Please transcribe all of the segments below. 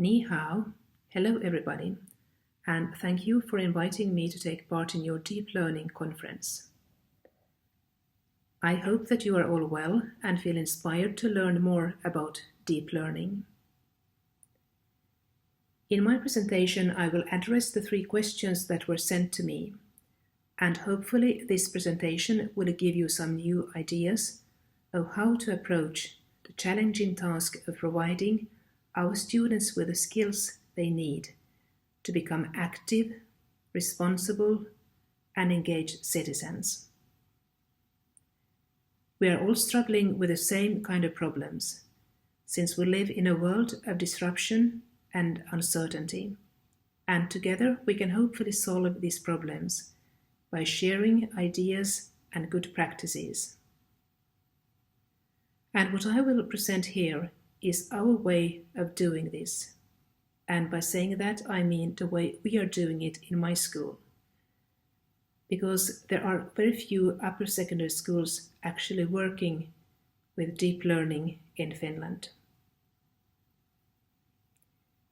Ni hao, hello everybody, and thank you for inviting me to take part in your deep learning conference. I hope that you are all well and feel inspired to learn more about deep learning. In my presentation, I will address the 3 questions that were sent to me, and hopefully this presentation will give you some new ideas of how to approach the challenging task of providing our students with the skills they need to become active, responsible, and engaged citizens. We are all struggling with the same kind of problems, since we live in a world of disruption and uncertainty, and together we can hopefully solve these problems by sharing ideas and good practices. And what I will present here is our way of doing this. And by saying that, I mean the way we are doing it in my school. Because there are very few upper secondary schools actually working with deep learning in Finland.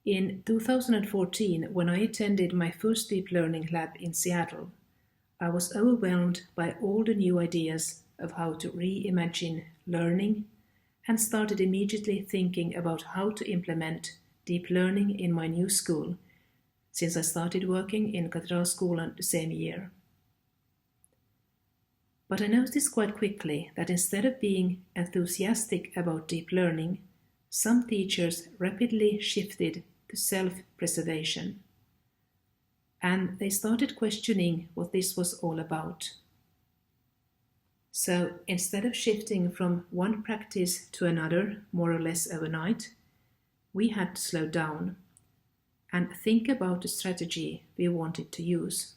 In 2014, when I attended my first deep learning lab in Seattle, I was overwhelmed by all the new ideas of how to reimagine learning and started immediately thinking about how to implement deep learning in my new school, since I started working in Katedralskolan the same year. But I noticed quite quickly that instead of being enthusiastic about deep learning, some teachers rapidly shifted to self-preservation. And they started questioning what this was all about. So instead of shifting from one practice to another more or less overnight, we had to slow down and think about the strategy we wanted to use.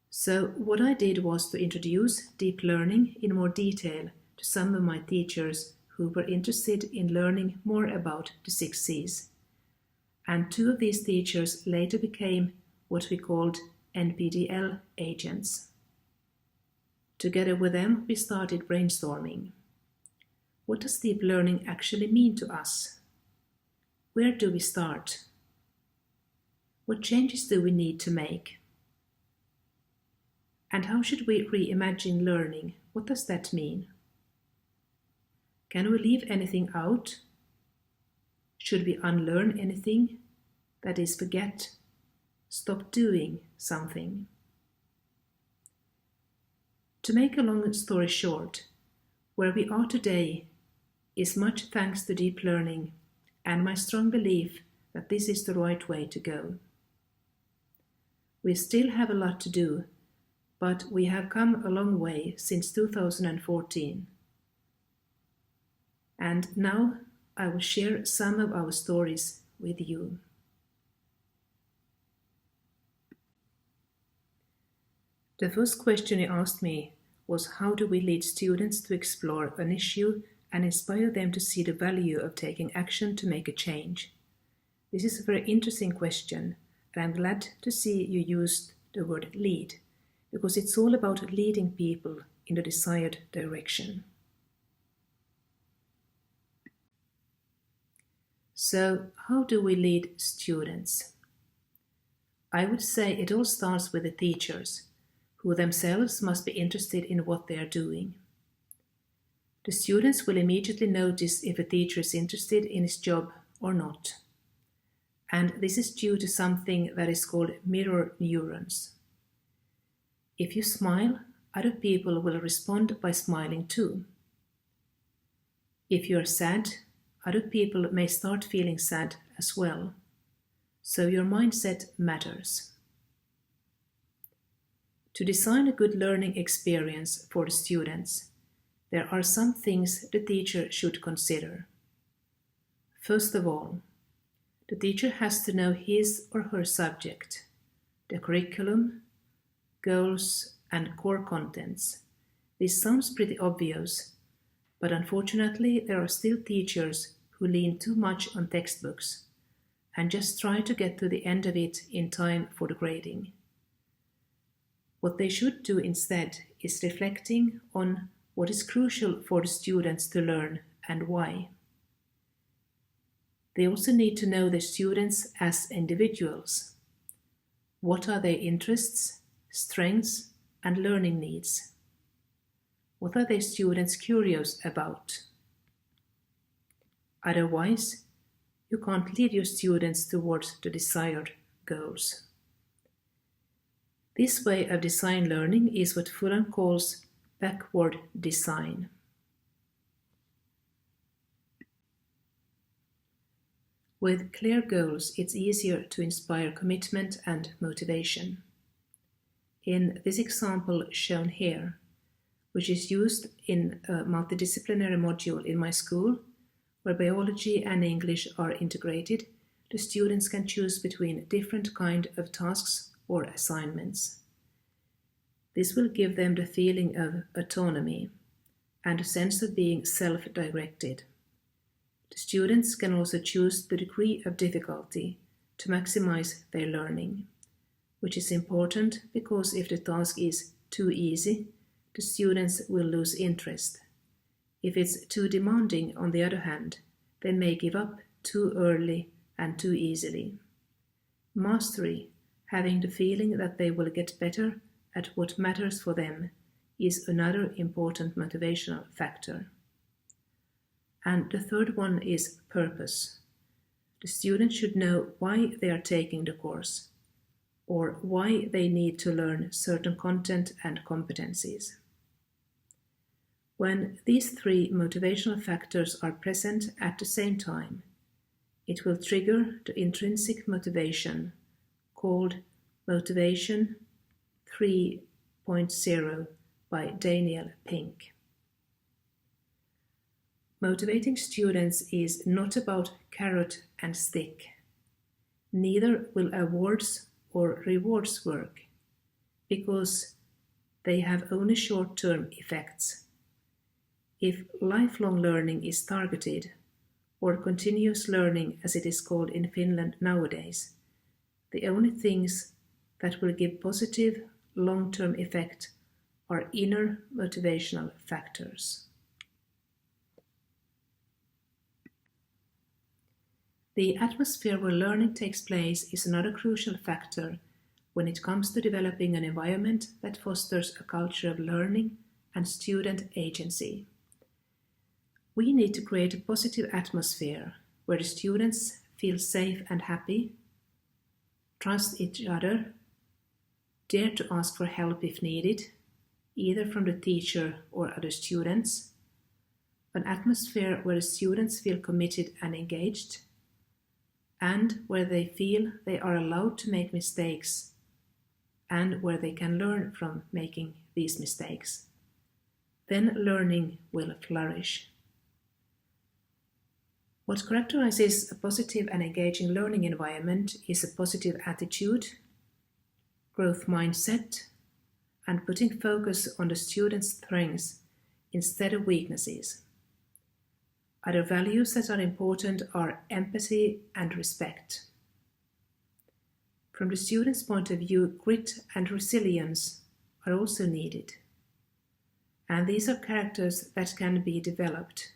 So what I did was to introduce deep learning in more detail to some of my teachers who were interested in learning more about the 6 C's. And 2 of these teachers later became what we called NPDL agents. Together with them, we started brainstorming. What does deep learning actually mean to us? Where do we start? What changes do we need to make? And how should we reimagine learning? What does that mean? Can we leave anything out? Should we unlearn anything? That is, forget, stop doing something. To make a long story short, where we are today is much thanks to deep learning and my strong belief that this is the right way to go. We still have a lot to do, but we have come a long way since 2014. And now I will share some of our stories with you. The first question you asked me was, how do we lead students to explore an issue and inspire them to see the value of taking action to make a change? This is a very interesting question, and I'm glad to see you used the word lead, because it's all about leading people in the desired direction. So, how do we lead students? I would say it all starts with the teachers, who themselves must be interested in what they are doing. The students will immediately notice if a teacher is interested in his job or not. And this is due to something that is called mirror neurons. If you smile, other people will respond by smiling too. If you are sad, other people may start feeling sad as well. So your mindset matters. To design a good learning experience for the students, there are some things the teacher should consider. First of all, the teacher has to know his or her subject, the curriculum, goals, and core contents. This sounds pretty obvious, but unfortunately there are still teachers who lean too much on textbooks and just try to get to the end of it in time for the grading. What they should do instead is reflecting on what is crucial for the students to learn and why. They also need to know the students as individuals. What are their interests, strengths, and learning needs? What are their students curious about? Otherwise, you can't lead your students towards the desired goals. This way of design learning is what Finland calls backward design. With clear goals, it's easier to inspire commitment and motivation. In this example shown here, which is used in a multidisciplinary module in my school, where biology and English are integrated, the students can choose between different kinds of tasks or assignments. This will give them the feeling of autonomy and a sense of being self-directed. The students can also choose the degree of difficulty to maximize their learning, which is important because if the task is too easy, the students will lose interest. If it's too demanding, on the other hand, they may give up too early and too easily. Mastery, having the feeling that they will get better at what matters for them, is another important motivational factor. And the third one is purpose. The student should know why they are taking the course, or why they need to learn certain content and competencies. When these three motivational factors are present at the same time, it will trigger the intrinsic motivation, called Motivation 3.0 by Daniel Pink. Motivating students is not about carrot and stick. Neither will awards or rewards work, because they have only short-term effects. If lifelong learning is targeted, or continuous learning as it is called in Finland nowadays, the only things that will give positive long-term effect are inner motivational factors. The atmosphere where learning takes place is another crucial factor when it comes to developing an environment that fosters a culture of learning and student agency. We need to create a positive atmosphere where the students feel safe and happy, trust each other, dare to ask for help if needed, either from the teacher or other students, an atmosphere where the students feel committed and engaged, and where they feel they are allowed to make mistakes, and where they can learn from making these mistakes. Then learning will flourish. What characterizes a positive and engaging learning environment is a positive attitude, growth mindset, and putting focus on the student's strengths instead of weaknesses. Other values that are important are empathy and respect. From the student's point of view, grit and resilience are also needed. And these are characters that can be developed,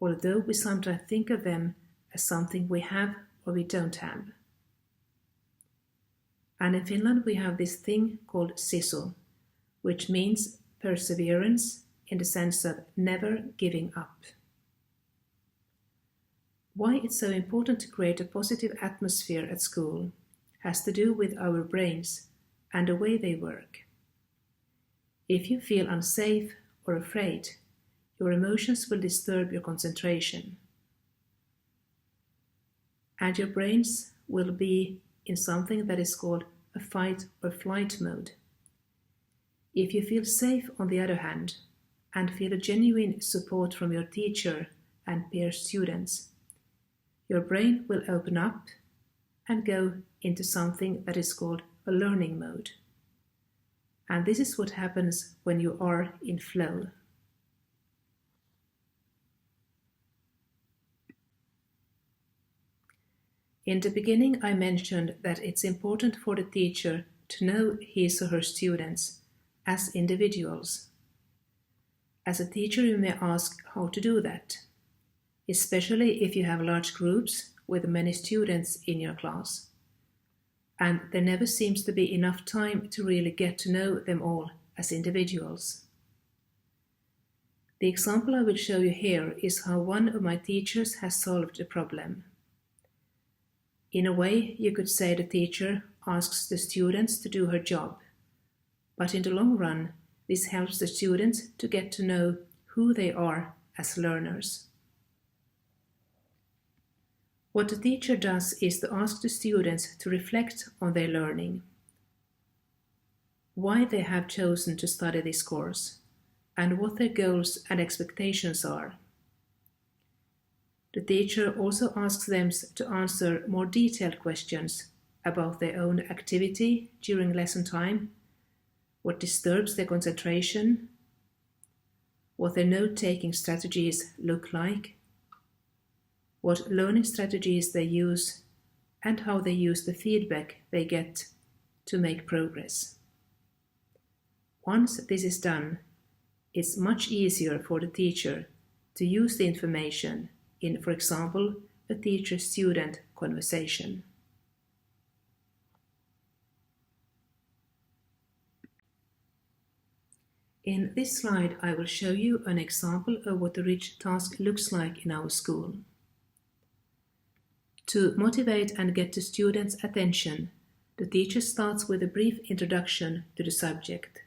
although we sometimes think of them as something we have or we don't have. And in Finland we have this thing called sisu, which means perseverance in the sense of never giving up. Why it's so important to create a positive atmosphere at school has to do with our brains and the way they work. If you feel unsafe or afraid, your emotions will disturb your concentration, and your brains will be in something that is called a fight or flight mode. If you feel safe, on the other hand, and feel a genuine support from your teacher and peer students, your brain will open up and go into something that is called a learning mode. And this is what happens when you are in flow. In the beginning, I mentioned that it's important for the teacher to know his or her students as individuals. As a teacher, you may ask how to do that, especially if you have large groups with many students in your class, and there never seems to be enough time to really get to know them all as individuals. The example I will show you here is how one of my teachers has solved the problem. In a way, you could say the teacher asks the students to do her job, but in the long run, this helps the students to get to know who they are as learners. What the teacher does is to ask the students to reflect on their learning, why they have chosen to study this course, and what their goals and expectations are. The teacher also asks them to answer more detailed questions about their own activity during lesson time, what disturbs their concentration, what their note-taking strategies look like, what learning strategies they use, and how they use the feedback they get to make progress. Once this is done, it's much easier for the teacher to use the information in, for example, a teacher-student conversation. In this slide, I will show you an example of what a rich task looks like in our school. To motivate and get the students' attention, the teacher starts with a brief introduction to the subject,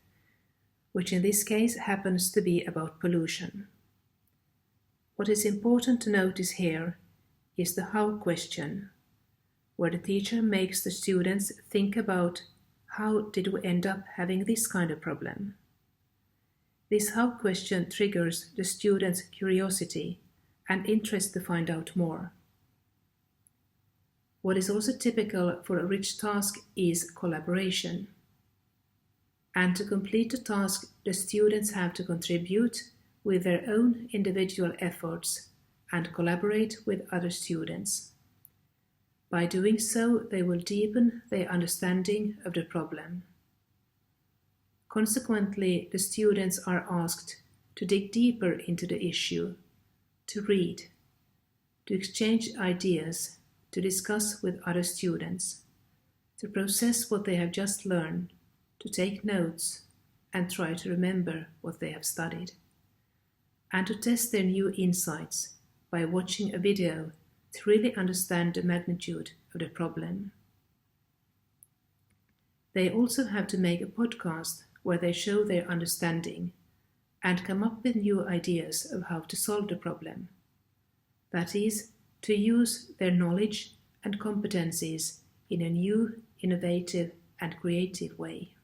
which in this case happens to be about pollution. What is important to notice here is the how question, where the teacher makes the students think about how did we end up having this kind of problem. This how question triggers the students' curiosity and interest to find out more. What is also typical for a rich task is collaboration. And to complete the task, the students have to contribute with their own individual efforts and collaborate with other students. By doing so, they will deepen their understanding of the problem. Consequently, the students are asked to dig deeper into the issue, to read, to exchange ideas, to discuss with other students, to process what they have just learned, to take notes and try to remember what they have studied, and to test their new insights by watching a video to really understand the magnitude of the problem. They also have to make a podcast where they show their understanding and come up with new ideas of how to solve the problem. That is, to use their knowledge and competencies in a new, innovative and creative way.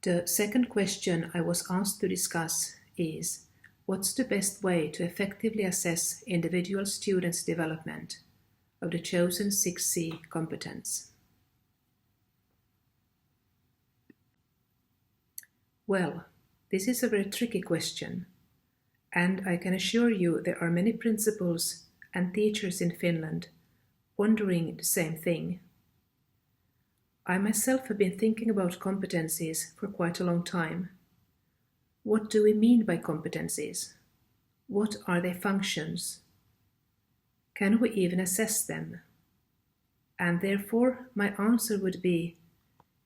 The second question I was asked to discuss is, what's the best way to effectively assess individual students' development of the chosen 6C competence? Well, this is a very tricky question, and I can assure you there are many principals and teachers in Finland wondering the same thing. I myself have been thinking about competencies for quite a long time. What do we mean by competencies? What are their functions? Can we even assess them? And therefore, my answer would be,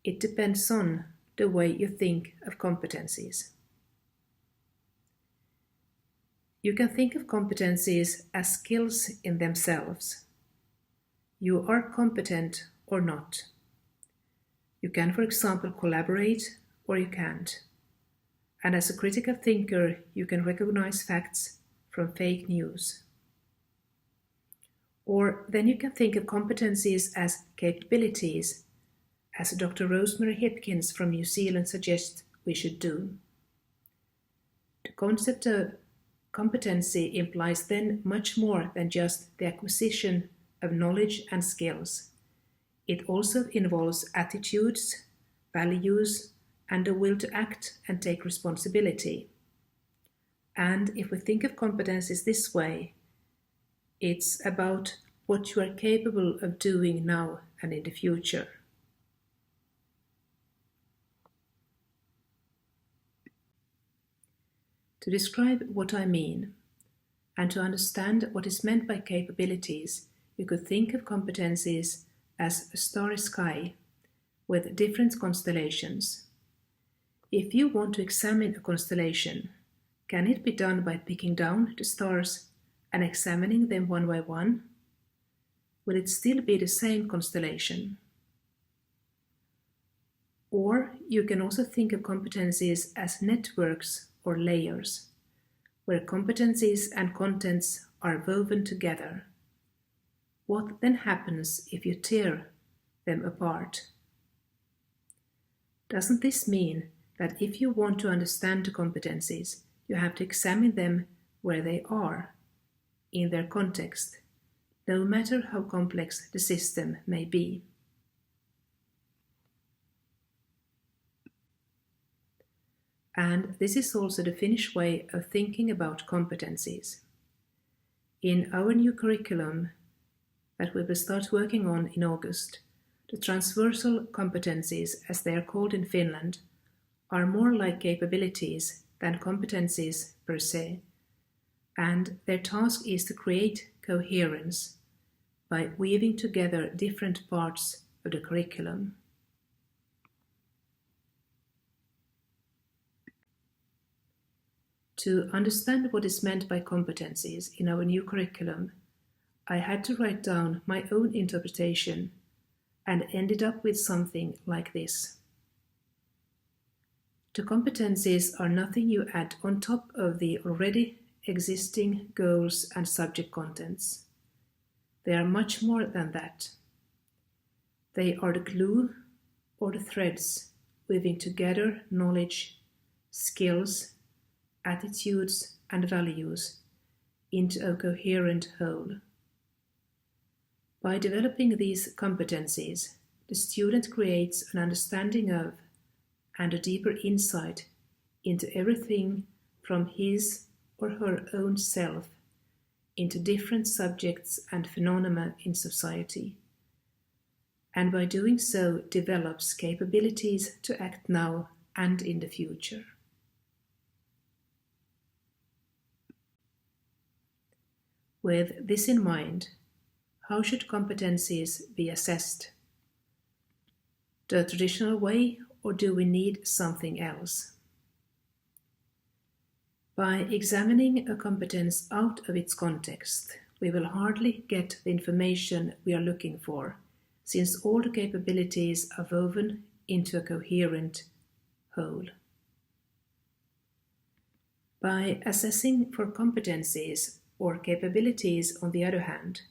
it depends on the way you think of competencies. You can think of competencies as skills in themselves. You are competent or not. You can, for example, collaborate or you can't. And as a critical thinker, you can recognize facts from fake news. Or then you can think of competencies as capabilities, as Dr. Rosemary Hipkins from New Zealand suggests we should do. The concept of competency implies then much more than just the acquisition of knowledge and skills. It also involves attitudes, values, and the will to act and take responsibility. And if we think of competencies this way, it's about what you are capable of doing now and in the future. To describe what I mean, and to understand what is meant by capabilities, you could think of competencies as a starry sky with different constellations. If you want to examine a constellation, can it be done by picking down the stars and examining them one by one? Will it still be the same constellation? Or you can also think of competencies as networks or layers, where competencies and contents are woven together. What then happens if you tear them apart? Doesn't this mean that if you want to understand the competencies, you have to examine them where they are, in their context, no matter how complex the system may be? And this is also the Finnish way of thinking about competencies. In our new curriculum that we will start working on in August, the transversal competencies, as they are called in Finland, are more like capabilities than competencies per se, and their task is to create coherence by weaving together different parts of the curriculum. To understand what is meant by competencies in our new curriculum, I had to write down my own interpretation and ended up with something like this. The competencies are nothing you add on top of the already existing goals and subject contents. They are much more than that. They are the glue or the threads weaving together knowledge, skills, attitudes and values into a coherent whole. By developing these competencies, the student creates an understanding of and a deeper insight into everything from his or her own self into different subjects and phenomena in society, and by doing so develops capabilities to act now and in the future. With this in mind, how should competencies be assessed? The traditional way, or do we need something else? By examining a competence out of its context, we will hardly get the information we are looking for, since all the capabilities are woven into a coherent whole. By assessing for competencies or capabilities, on the other hand,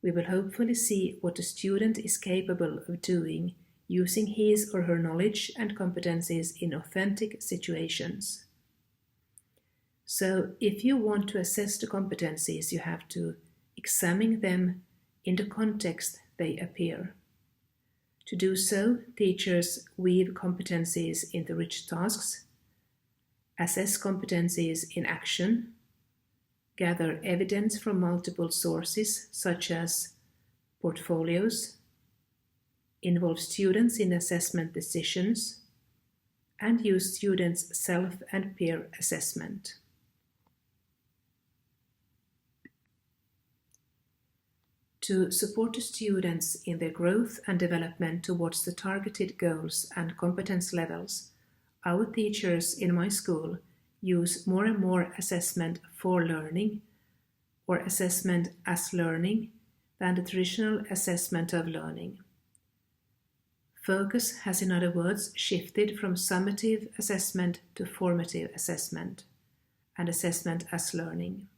we will hopefully see what the student is capable of doing using his or her knowledge and competencies in authentic situations. So, if you want to assess the competencies, you have to examine them in the context they appear. To do so, teachers weave competencies into rich tasks, assess competencies in action, gather evidence from multiple sources such as portfolios, involve students in assessment decisions, and use students' self and peer assessment. To support the students in their growth and development towards the targeted goals and competence levels, our teachers in my school use more and more assessment for learning, or assessment as learning, than the traditional assessment of learning. Focus has, in other words, shifted from summative assessment to formative assessment, and assessment as learning.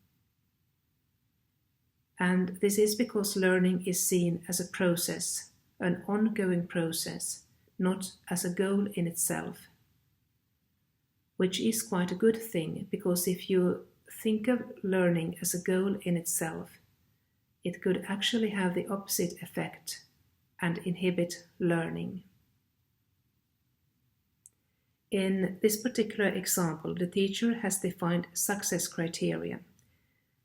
And this is because learning is seen as a process, an ongoing process, not as a goal in itself. Which is quite a good thing, because if you think of learning as a goal in itself, it could actually have the opposite effect and inhibit learning. In this particular example, the teacher has defined success criteria,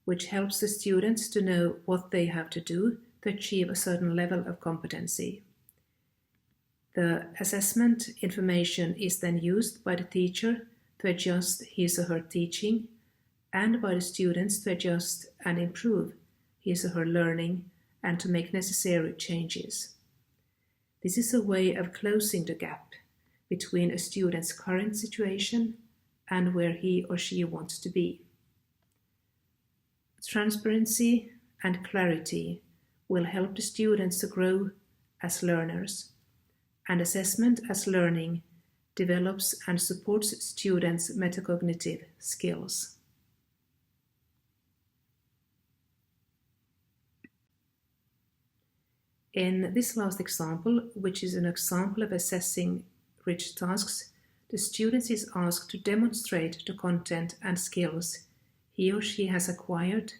which helps the students to know what they have to do to achieve a certain level of competency. The assessment information is then used by the teacher to adjust his or her teaching, and by the students to adjust and improve his or her learning and to make necessary changes. This is a way of closing the gap between a student's current situation and where he or she wants to be. Transparency and clarity will help the students to grow as learners, and assessment as learning develops and supports students' metacognitive skills. In this last example, which is an example of assessing rich tasks, the student is asked to demonstrate the content and skills he or she has acquired,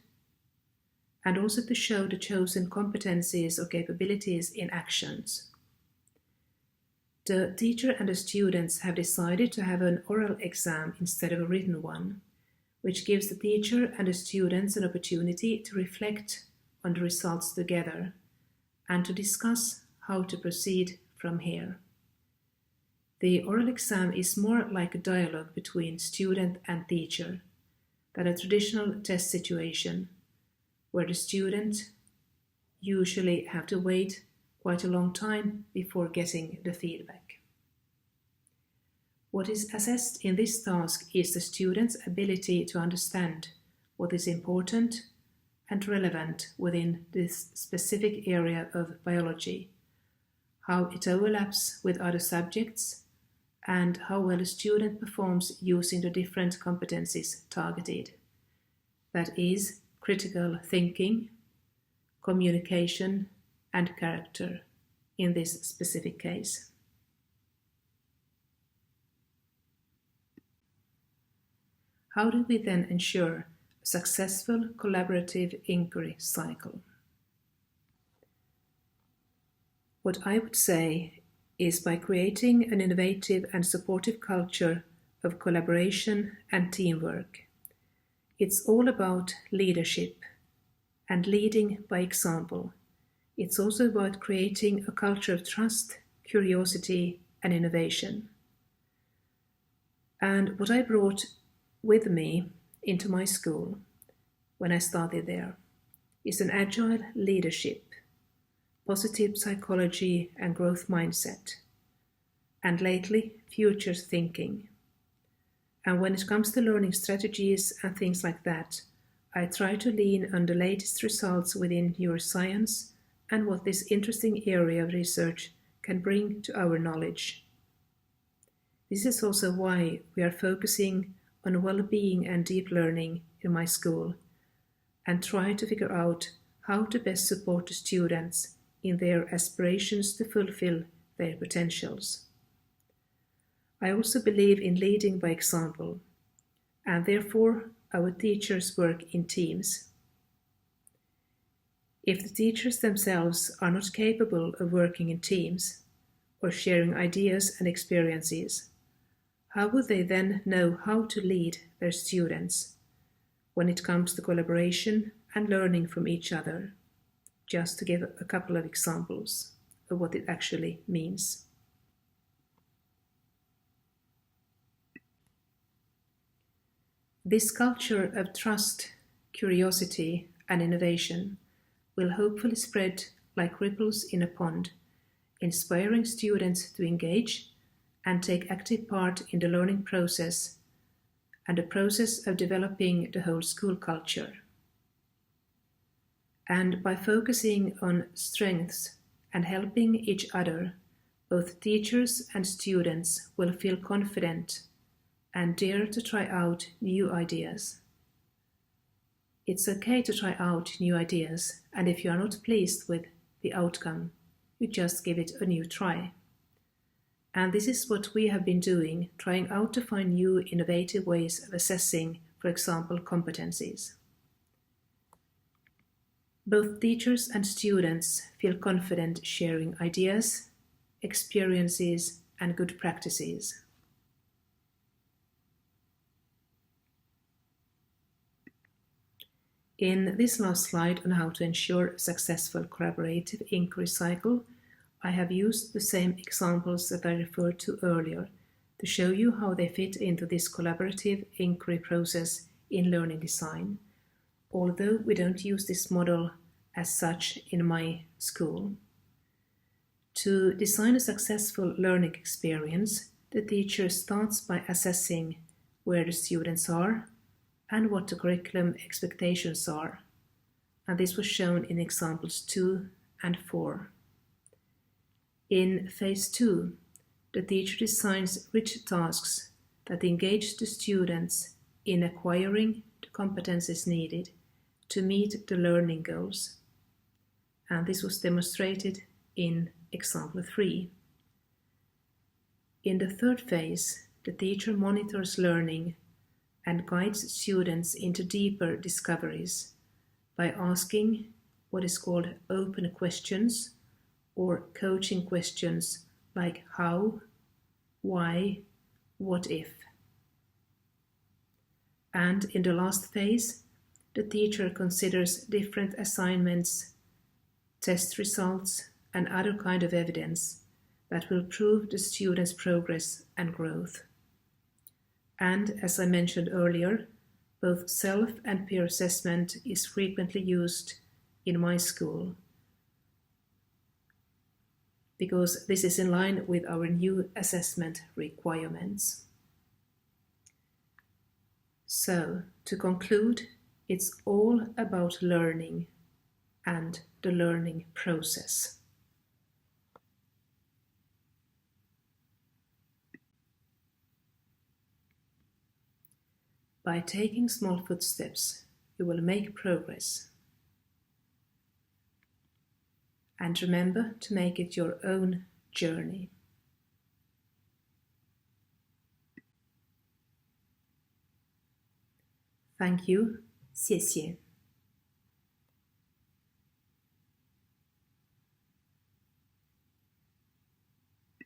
and also to show the chosen competencies or capabilities in actions. The teacher and the students have decided to have an oral exam instead of a written one, which gives the teacher and the students an opportunity to reflect on the results together and to discuss how to proceed from here. The oral exam is more like a dialogue between student and teacher than a traditional test situation, where the student usually have to wait quite a long time before getting the feedback. What is assessed in this task is the student's ability to understand what is important and relevant within this specific area of biology, how it overlaps with other subjects, and how well a student performs using the different competencies targeted. That is, critical thinking, communication, and character in this specific case. How do we then ensure a successful collaborative inquiry cycle? What I would say is by creating an innovative and supportive culture of collaboration and teamwork. It's all about leadership and leading by example. It's also about creating a culture of trust, curiosity, and innovation. And what I brought with me into my school when I started there is an agile leadership, positive psychology and growth mindset, and lately, future thinking. And when it comes to learning strategies and things like that, I try to lean on the latest results within neuroscience and what this interesting area of research can bring to our knowledge. This is also why we are focusing on well-being and deep learning in my school and try to figure out how to best support the students in their aspirations to fulfill their potentials. I also believe in leading by example, and therefore our teachers work in teams. If the teachers themselves are not capable of working in teams or sharing ideas and experiences, how would they then know how to lead their students when it comes to collaboration and learning from each other? Just to give a couple of examples of what it actually means. This culture of trust, curiosity, and innovation will hopefully spread like ripples in a pond, inspiring students to engage and take active part in the learning process and the process of developing the whole school culture. And by focusing on strengths and helping each other, both teachers and students will feel confident and dare to try out new ideas. It's okay to try out new ideas, and if you are not pleased with the outcome, you just give it a new try. And this is what we have been doing, trying out to find new innovative ways of assessing, for example, competencies. Both teachers and students feel confident sharing ideas, experiences, and good practices. In this last slide on how to ensure a successful collaborative inquiry cycle, I have used the same examples that I referred to earlier, to show you how they fit into this collaborative inquiry process in learning design, although we don't use this model as such in my school. To design a successful learning experience, the teacher starts by assessing where the students are and what the curriculum expectations are, and this was shown in examples 2 and 4. In phase 2, the teacher designs rich tasks that engage the students in acquiring the competencies needed to meet the learning goals, and this was demonstrated in example 3. In the third phase, the teacher monitors learning and guides students into deeper discoveries by asking what is called open questions or coaching questions like how, why, what if. And in the last phase, the teacher considers different assignments, test results, and other kind of evidence that will prove the student's progress and growth. And as I mentioned earlier, both self and peer assessment is frequently used in my school because this is in line with our new assessment requirements. So, to conclude, it's all about learning and the learning process. By taking small footsteps, you will make progress. And remember to make it your own journey. Thank you. 谢谢。